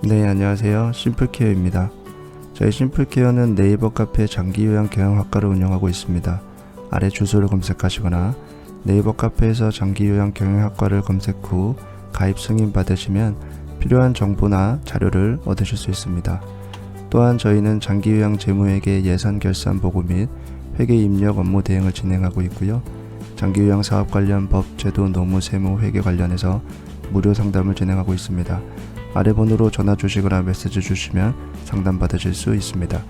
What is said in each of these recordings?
네, 안녕하세요. 심플케어입니다. 저희 심플케어는 네이버 카페 장기요양 경영학과를 운영하고 있습니다. 아래 주소를 검색하시거나 네이버 카페에서 장기요양 경영학과를 검색 후 가입 승인 받으시면 필요한 정보나 자료를 얻으실 수 있습니다. 또한 저희는 장기요양 재무회계 예산 결산 보고 및 회계 입력 업무 대행을 진행하고 있고요. 장기요양 사업 관련 법, 제도, 노무, 세무, 회계 관련해서 무료 상담을 진행하고 있습니다. 아래 번호로 전화 주시거나 메시지 주시면 상담 받으실 수 있습니다.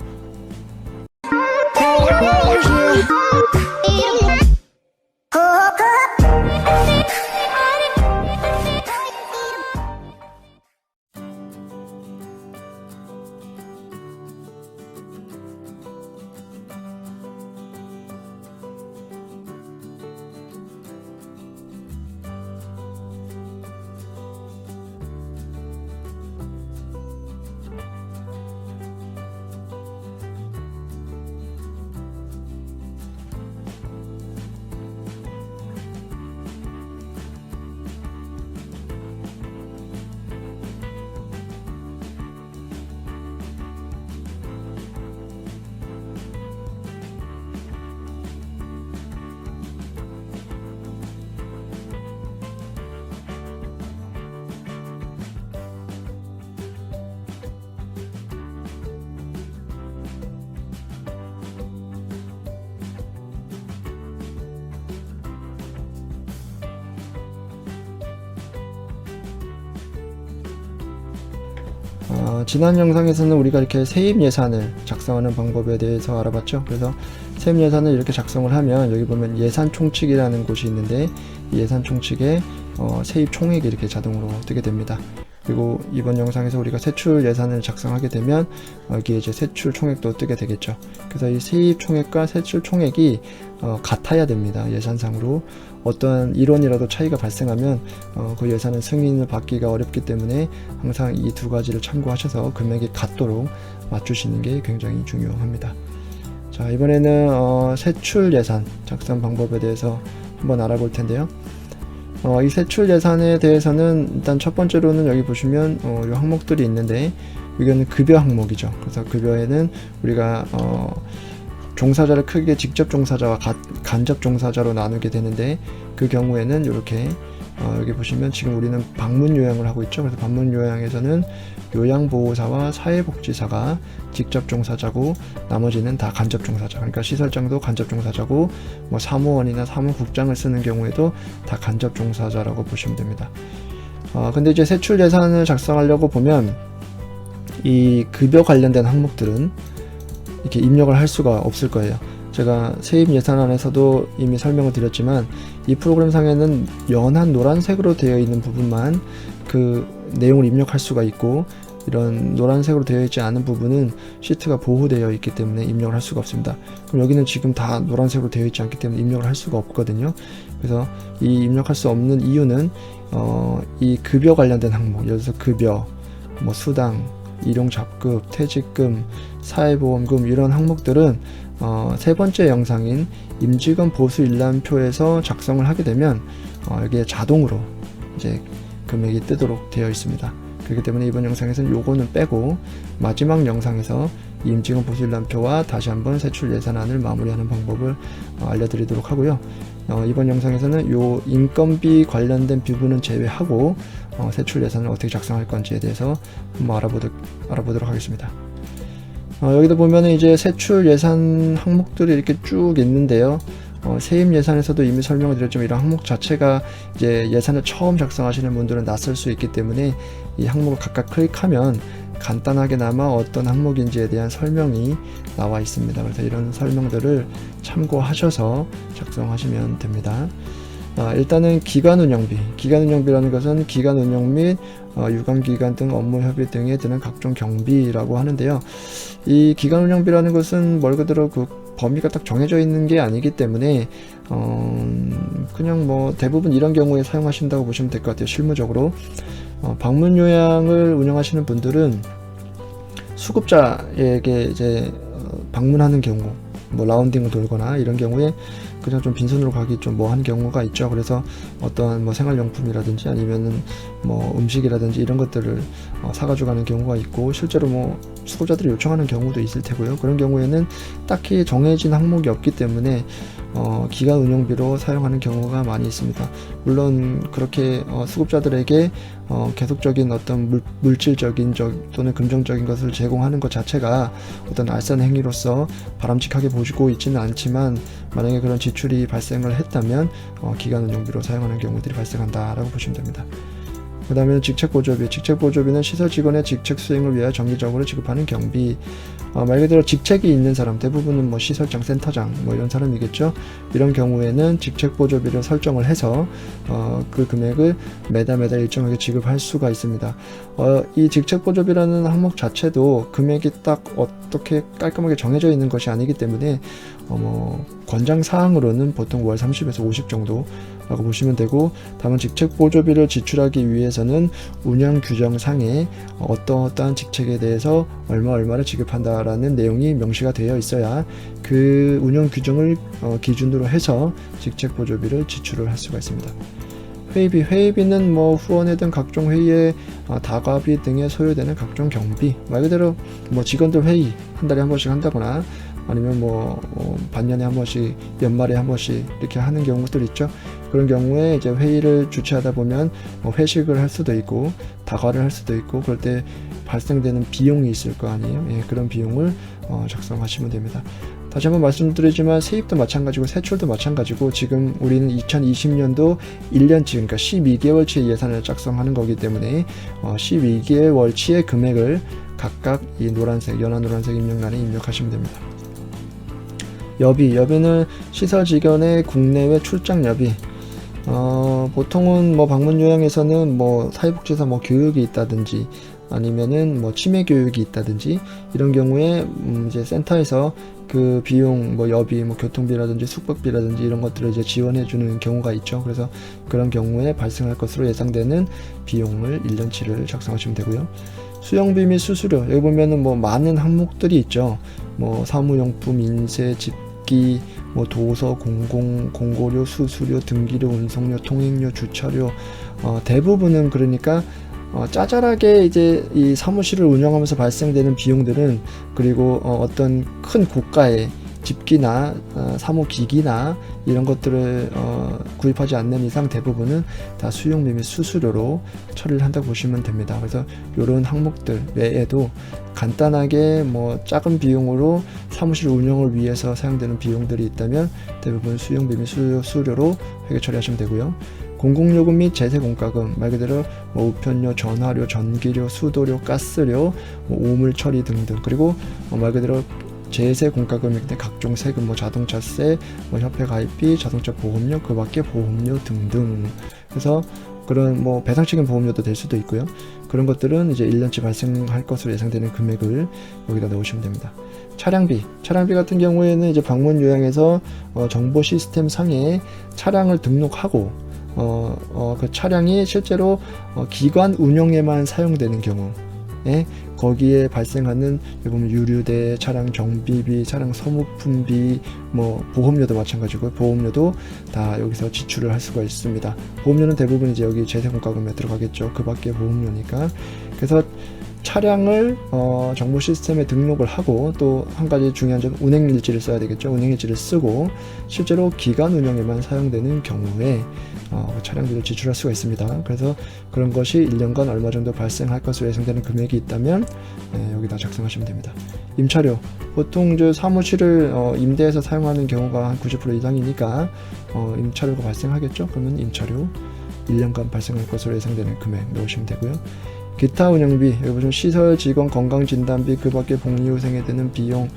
지난 영상에서는 우리가 이렇게 세입 예산을 작성하는 방법에 대해서 알아봤죠. 그래서 세입 예산을 이렇게 작성을 하면 여기 보면 예산 총칙이라는 곳이 있는데 이 예산 총칙에 세입 총액이 이렇게 자동으로 뜨게 됩니다. 그리고 이번 영상에서 우리가 세출 예산을 작성하게 되면 여기에 이제 세출 총액도 뜨게 되겠죠. 그래서 이 세입 총액과 세출 총액이 같아야 됩니다. 예산상으로 어떠한 일원이라도 차이가 발생하면 그 예산은 승인을 받기가 어렵기 때문에 항상 이 두 가지를 참고하셔서 금액이 같도록 맞추시는 게 굉장히 중요합니다. 자, 이번에는 세출 예산 작성 방법에 대해서 한번 알아볼 텐데요. 이 세출 예산에 대해서는 일단 첫 번째로는 여기 보시면 이 항목들이 있는데 이거는 급여 항목이죠. 그래서 급여에는 우리가 종사자를 크게 직접 종사자와 간접 종사자로 나누게 되는데 그 경우에는 이렇게 여기 보시면 지금 우리는 방문 요양을 하고 있죠. 그래서 방문 요양에서는 요양보호사와 사회복지사가 직접 종사자고 나머지는 다 간접 종사자. 그러니까 시설장도 간접 종사자고 뭐 사무원이나 사무국장을 쓰는 경우에도 다 간접 종사자라고 보시면 됩니다. 근데 이제 세출 예산을 작성하려고 보면 이 급여 관련된 항목들은 이렇게 입력을 할 수가 없을 거예요. 제가 세입 예산안에서도 이미 설명을 드렸지만 이 프로그램상에는 연한 노란색으로 되어 있는 부분만 그 내용을 입력할 수가 있고 이런 노란색으로 되어 있지 않은 부분은 시트가 보호되어 있기 때문에 입력을 할 수가 없습니다. 그럼 여기는 지금 다 노란색으로 되어 있지 않기 때문에 입력을 할 수가 없거든요. 그래서 이 입력할 수 없는 이유는 이 급여 관련된 항목, 예를 들어서 급여, 뭐 수당, 일용잡급, 퇴직금, 사회보험금 이런 항목들은 세 번째 영상인 임직원 보수 일람표에서 작성을 하게 되면 여기에 자동으로 이제 금액이 뜨도록 되어 있습니다. 그렇기 때문에 이번 영상에서는 요거는 빼고 마지막 영상에서 임직원 보수 일람표와 다시 한번 세출 예산안을 마무리하는 방법을 알려드리도록 하고요. 이번 영상에서는 요 인건비 관련된 부분은 제외하고 세출 예산을 어떻게 작성할 건지에 대해서 한번 알아보도록 하겠습니다. 여기도 보면은 이제 세출 예산 항목들이 이렇게 쭉 있는데요. 세입 예산에서도 이미 설명을 드렸지만 이런 항목 자체가 이제 예산을 처음 작성하시는 분들은 낯설 수 있기 때문에 이 항목을 각각 클릭하면 간단하게나마 어떤 항목인지에 대한 설명이 나와 있습니다. 그래서 이런 설명들을 참고하셔서 작성하시면 됩니다. 일단은 기간운영비라는 것은 기간운영 및 유관기간 등 업무 협의 등에 드는 각종 경비라고 하는데요. 이 기간운영비라는 것은 말 그대로 그 범위가 딱 정해져 있는 게 아니기 때문에 그냥 뭐 대부분 이런 경우에 사용하신다고 보시면 될 것 같아요. 실무적으로 방문 요양을 운영하시는 분들은 수급자에게 이제 방문하는 경우, 뭐 라운딩을 돌거나 이런 경우에 그냥 좀 빈손으로 가기 좀 뭐한 경우가 있죠. 그래서 어떠한 뭐 생활용품이라든지 아니면은 뭐 음식이라든지 이런 것들을 사가지고 가는 경우가 있고, 실제로 뭐 수급자들이 요청하는 경우도 있을 테고요. 그런 경우에는 딱히 정해진 항목이 없기 때문에 기간 운영비로 사용하는 경우가 많이 있습니다. 물론 그렇게 수급자들에게 계속적인 어떤 물질적인 또는 금전적인 것을 제공하는 것 자체가 어떤 알선 행위로서 바람직하게 보시고 있지는 않지만, 만약에 그런 지출이 발생을 했다면 기간 운영비로 사용하는 경우들이 발생한다라고 보시면 됩니다. 그 다음에 직책보조비. 직책보조비는 시설 직원의 직책 수행을 위하여 정기적으로 지급하는 경비. 말 그대로 직책이 있는 사람, 대부분은 뭐 시설장, 센터장 뭐 이런 사람이겠죠. 이런 경우에는 직책보조비를 설정을 해서 그 금액을 매달 일정하게 지급할 수가 있습니다. 이 직책보조비라는 항목 자체도 금액이 딱 어떻게 깔끔하게 정해져 있는 것이 아니기 때문에 권장사항으로는 보통 월 30에서 50 정도라고 보시면 되고, 다만 직책보조비를 지출하기 위해서는 운영규정상에 어떠한 직책에 대해서 얼마를 지급한다라는 내용이 명시가 되어 있어야 그 운영규정을 기준으로 해서 직책보조비를 지출을 할 수가 있습니다. 회의비는 뭐 후원회 등 각종 회의에 다과비 등에 소요되는 각종 경비, 말 그대로 뭐 직원들 회의 한 달에 한 번씩 한다거나 아니면 뭐 반년에 한 번씩, 연말에 한 번씩 이렇게 하는 경우들 있죠. 그런 경우에 이제 회의를 주최하다 보면 회식을 할 수도 있고 다과를 할 수도 있고, 그럴 때 발생되는 비용이 있을 거 아니에요. 예, 그런 비용을 작성하시면 됩니다. 다시 한번 말씀드리지만 세입도 마찬가지고 세출도 마찬가지고, 지금 우리는 2020년도 1년치, 그러니까 12개월치 예산을 작성하는 거기 때문에 12개월치의 금액을 각각 이 노란색, 연한 노란색 입력란에 입력하시면 됩니다. 여비는 시설 직원의 국내외 출장 여비. 보통은 뭐 방문 요양에서는 뭐 사회복지사 뭐 교육이 있다든지 아니면은 뭐 치매 교육이 있다든지 이런 경우에 이제 센터에서 그 비용 뭐 여비, 뭐 교통비라든지 숙박비라든지 이런 것들을 이제 지원해 주는 경우가 있죠. 그래서 그런 경우에 발생할 것으로 예상되는 비용을 1년치를 작성하시면 되고요. 수영비 및 수수료, 여기 보면은 뭐 많은 항목들이 있죠. 뭐 사무용품, 인쇄, 집기, 뭐 도서, 공고료, 수수료, 등기료, 운송료, 통행료, 주차료, 대부분은 그러니까 짜잘하게 이제 이 사무실을 운영하면서 발생되는 비용들은, 그리고 어떤 큰 고가의 집기나 사무기기나 이런 것들을 구입하지 않는 이상 대부분은 다 수용비 및 수수료로 처리를 한다고 보시면 됩니다. 그래서 이런 항목들 외에도 간단하게 뭐 작은 비용으로 사무실 운영을 위해서 사용되는 비용들이 있다면 대부분 수용비 및 수수료로 회계 처리하시면 되고요. 공공요금 및 제세공과금, 말 그대로 뭐 우편료, 전화료, 전기료, 수도료, 가스료, 뭐 오물 처리 등등, 그리고 말 그대로 제세공과금일 때 각종 세금, 뭐 자동차세, 뭐 협회 가입비, 자동차 보험료, 그 밖에 보험료 등등. 그래서 그런 뭐 배상책임 보험료도 될 수도 있고요. 그런 것들은 이제 1년치 발생할 것으로 예상되는 금액을 여기다 넣으시면 됩니다. 차량비 같은 경우에는 이제 방문 요양에서 정보 시스템 상에 차량을 등록하고 그 차량이 실제로 기관 운영에만 사용되는 경우에 거기에 발생하는 보면 유류대, 차량 정비비, 차량 소모품비, 뭐 보험료도 마찬가지고요. 보험료도 다 여기서 지출을 할 수가 있습니다. 보험료는 대부분 이제 여기 재세공과금에 들어가겠죠. 그 밖에 보험료니까. 그래서 차량을 정보 시스템에 등록을 하고, 또 한 가지 중요한 점, 운행일지를 써야 되겠죠. 운행일지를 쓰고 실제로 기간 운영에만 사용되는 경우에 차량비를 지출할 수가 있습니다. 그래서 그런 것이 1년간 얼마 정도 발생할 것으로 예상되는 금액이 있다면 여기다 작성하시면 됩니다. 임차료, 보통 사무실을 임대해서 사용하는 경우가 한 90% 이상이니까 임차료가 발생하겠죠. 그러면 임차료 1년간 발생할 것으로 예상되는 금액 넣으시면 되고요. 기타 운영비, 여기 보시면 시설 직원 건강진단비, 그 밖에 복리후생에 드는 비용,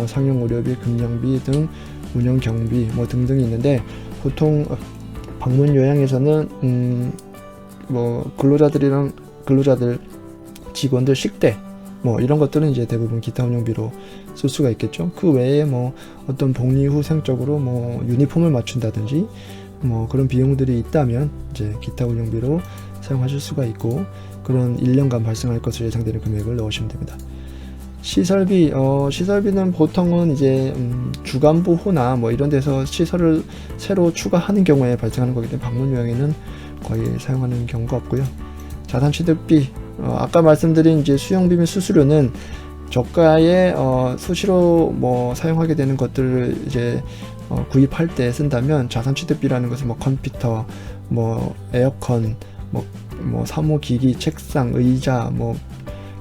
상용의료비, 금령비 등 운영 경비 뭐 등등이 있는데, 보통 방문 요양에서는 뭐 근로자들 직원들 식대 뭐 이런 것들은 이제 대부분 기타 운영비로 쓸 수가 있겠죠. 그 외에 뭐 어떤 복리후생적으로 뭐 유니폼을 맞춘다든지 뭐 그런 비용들이 있다면 이제 기타 운영비로 사용하실 수가 있고, 그런 1년간 발생할 것으로 예상되는 금액을 넣으시면 됩니다. 시설비는 보통은 이제 주간부호나 뭐 이런 데서 시설을 새로 추가하는 경우에 발생하는 거기 때문에 방문 요양에는 거의 사용하는 경우가 없고요. 자산취득비, 아까 말씀드린 이제 수영비 및 수수료는 저가에 수시로 뭐 사용하게 되는 것들을 이제 구입할 때 쓴다면, 자산취득비라는 것은 뭐 컴퓨터, 뭐 에어컨, 뭐 사무기기, 책상, 의자, 뭐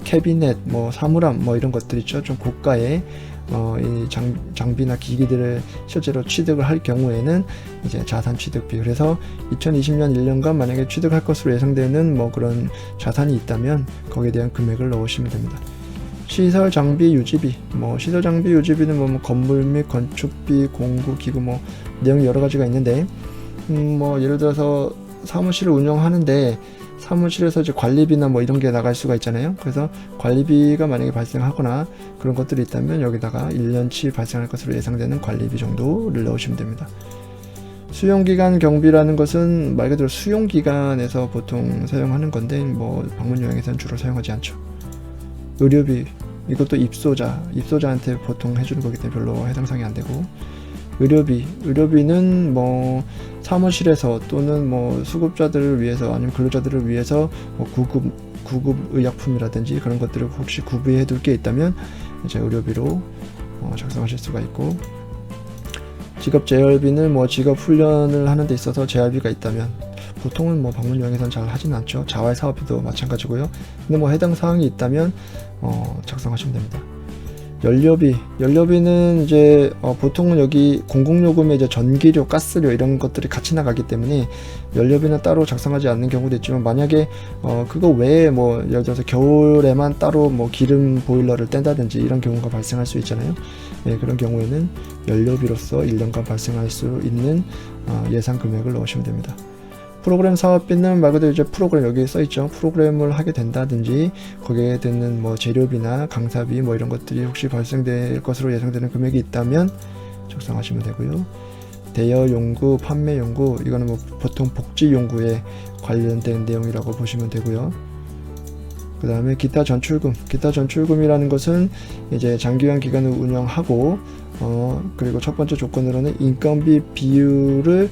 캐비넷, 뭐 사물함, 뭐 이런 것들 있죠. 좀 고가의 이 장비나 기기들을 실제로 취득을 할 경우에는 이제 자산취득비. 그래서 2020년 1년간 만약에 취득할 것으로 예상되는 뭐 그런 자산이 있다면 거기에 대한 금액을 넣으시면 됩니다. 시설 장비 유지비, 뭐 시설 장비 유지비는 뭐 건물 및 건축비, 공구, 기구, 뭐 내용이 여러 가지가 있는데, 뭐 예를 들어서 사무실을 운영하는데 사무실에서 이제 관리비나 뭐 이런 게 나갈 수가 있잖아요. 그래서 관리비가 만약에 발생하거나 그런 것들이 있다면 여기다가 1년치 발생할 것으로 예상되는 관리비 정도를 넣으시면 됩니다. 수용기간 경비라는 것은 말 그대로 수용기간에서 보통 사용하는 건데, 뭐 방문 요양에서는 주로 사용하지 않죠. 의료비, 이것도 입소자한테 보통 해주는 거기 때문에 별로 해당사항이 안 되고, 의료비는 뭐 사무실에서 또는 뭐 수급자들을 위해서 아니면 근로자들을 위해서 뭐 구급 의약품이라든지 그런 것들을 혹시 구비해 둘 게 있다면 이제 의료비로 작성하실 수가 있고, 직업 재활비는 뭐 직업 훈련을 하는 데 있어서 재활비가 있다면, 보통은 뭐 방문 요양에서는 잘 하진 않죠. 자활 사업비도 마찬가지고요. 근데 뭐 해당 사항이 있다면 작성하시면 됩니다. 연료비는 이제 보통은 여기 공공요금에 이제 전기료, 가스료 이런 것들이 같이 나가기 때문에 연료비는 따로 작성하지 않는 경우도 있지만, 만약에 그거 외에 뭐 예를 들어서 겨울에만 따로 뭐 기름 보일러를 뗀다든지 이런 경우가 발생할 수 있잖아요. 네, 그런 경우에는 연료비로서 1년간 발생할 수 있는 예상 금액을 넣으시면 됩니다. 프로그램 사업비는 말 그대로 이제 프로그램, 여기에 써있죠. 프로그램을 하게 된다든지 거기에 드는 뭐 재료비나 강사비 뭐 이런 것들이 혹시 발생될 것으로 예상되는 금액이 있다면 작성하시면 되고요. 대여 용구, 판매 용구, 이거는 뭐 보통 복지 용구에 관련된 내용이라고 보시면 되고요. 그 다음에 기타 전출금이라는 것은 이제 장기간 기간을 운영하고 그리고 첫 번째 조건으로는 인건비 비율을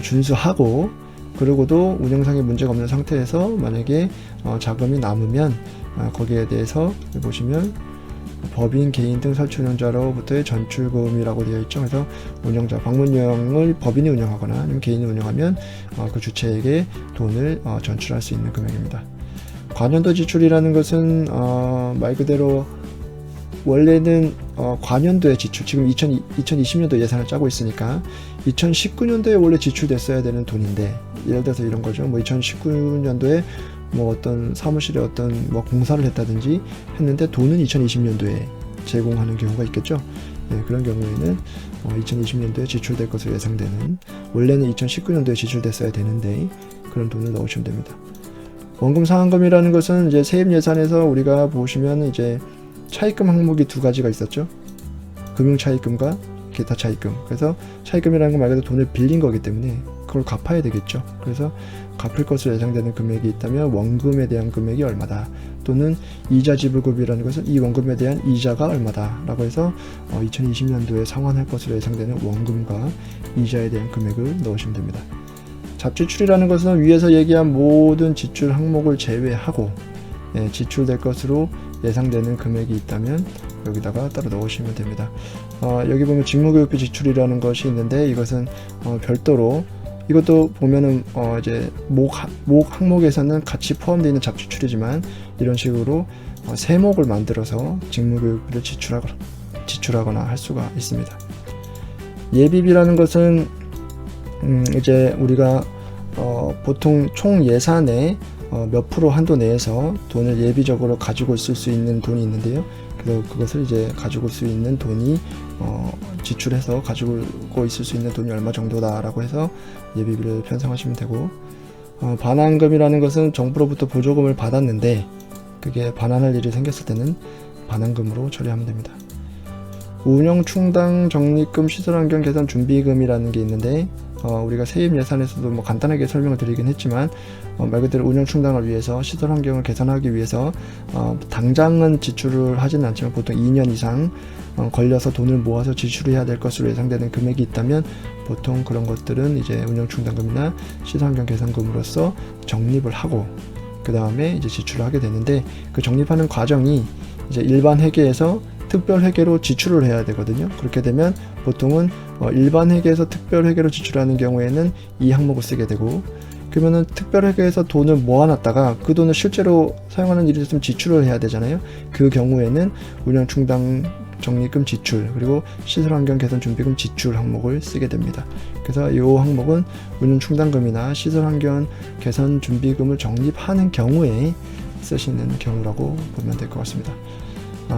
준수하고, 그리고도 운영상의 문제가 없는 상태에서 만약에 자금이 남으면 거기에 대해서 보시면 법인, 개인 등 설치 운영자로부터의 전출금이라고 되어 있죠. 그래서 운영자, 방문 요양을 법인이 운영하거나 아니면 개인이 운영하면 그 주체에게 돈을 전출할 수 있는 금액입니다. 관연도 지출이라는 것은 말 그대로 원래는 관연도의 지출, 지금 2020년도 예산을 짜고 있으니까 2019년도에 원래 지출됐어야 되는 돈인데, 예를 들어서 이런 거죠. 뭐 2019년도에 뭐 어떤 사무실에 어떤 뭐 공사를 했다든지 했는데 돈은 2020년도에 제공하는 경우가 있겠죠. 네, 그런 경우에는 2020년도에 지출될 것으로 예상되는, 원래는 2019년도에 지출됐어야 되는데 그런 돈을 넣으시면 됩니다. 원금 상환금이라는 것은 이제 세입 예산에서 우리가 보시면 이제 차입금 항목이 두 가지가 있었죠. 금융 차입금과 기타 차입금. 그래서 차입금이라는 건 말 그대로 돈을 빌린 거기 때문에 그걸 갚아야 되겠죠. 그래서 갚을 것으로 예상되는 금액이 있다면 원금에 대한 금액이 얼마다, 또는 이자 지불급이라는 것은 이 원금에 대한 이자가 얼마다 라고 해서 2020년도에 상환할 것으로 예상되는 원금과 이자에 대한 금액을 넣으시면 됩니다. 잡지출이라는 것은 위에서 얘기한 모든 지출 항목을 제외하고 지출될 것으로 예상되는 금액이 있다면 여기다가 따로 넣으시면 됩니다. 여기 보면 직무교육비 지출이라는 것이 있는데, 이것은 별도로, 이것도 보면은 이제 목 항목에서는 같이 포함되어 있는 잡지출이지만 이런 식으로 세목을 만들어서 직무교육비를 지출하거나 할 수가 있습니다. 예비비라는 것은 이제 우리가 보통 총 예산의 몇 프로 한도 내에서 돈을 예비적으로 가지고 있을 수 있는 돈이 있는데요. 그래서 그것을 이제 가지고 있을 수 있는 돈이 지출해서 가지고 있을 수 있는 돈이 얼마 정도다라고 해서 예비비를 편성하시면 되고, 반환금이라는 것은 정부로부터 보조금을 받았는데 그게 반환할 일이 생겼을 때는 반환금으로 처리하면 됩니다. 운영 충당 적립금 시설환경 개선 준비금이라는 게 있는데 우리가 세입 예산에서도 뭐 간단하게 설명을 드리긴 했지만 말 그대로 운영 충당을 위해서 시설 환경을 개선하기 위해서 당장은 지출을 하지는 않지만 보통 2년 이상 걸려서 돈을 모아서 지출해야 될 것으로 예상되는 금액이 있다면 보통 그런 것들은 이제 운영 충당금이나 시설 환경 개선금으로서 적립을 하고 그 다음에 이제 지출을 하게 되는데 그 적립하는 과정이 이제 일반 회계에서 특별 회계로 지출을 해야 되거든요. 그렇게 되면 보통은 일반 회계에서 특별 회계로 지출하는 경우에는 이 항목을 쓰게 되고 그러면은 특별 회계에서 돈을 모아놨다가 그 돈을 실제로 사용하는 일이 있으면 지출을 해야 되잖아요. 그 경우에는 운영 충당 적립금 지출 그리고 시설환경 개선 준비금 지출 항목을 쓰게 됩니다. 그래서 이 항목은 운영 충당금이나 시설환경 개선 준비금을 적립하는 경우에 쓰시는 경우라고 보면 될 것 같습니다.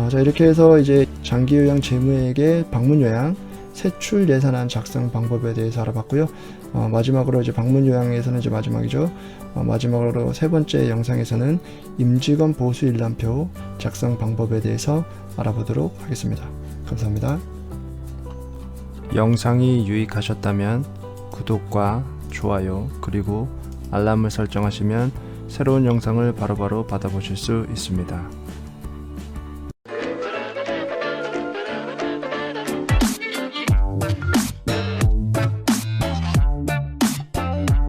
자, 이렇게 해서 이제 장기요양 재무회계 방문요양 세출 예산안 작성 방법에 대해서 알아봤고요. 마지막으로 이제 방문요양에서는 이제 마지막이죠. 마지막으로 세 번째 영상에서는 임직원 보수 일람표 작성 방법에 대해서 알아보도록 하겠습니다. 감사합니다. 영상이 유익하셨다면 구독과 좋아요 그리고 알람을 설정하시면 새로운 영상을 바로바로 받아보실 수 있습니다.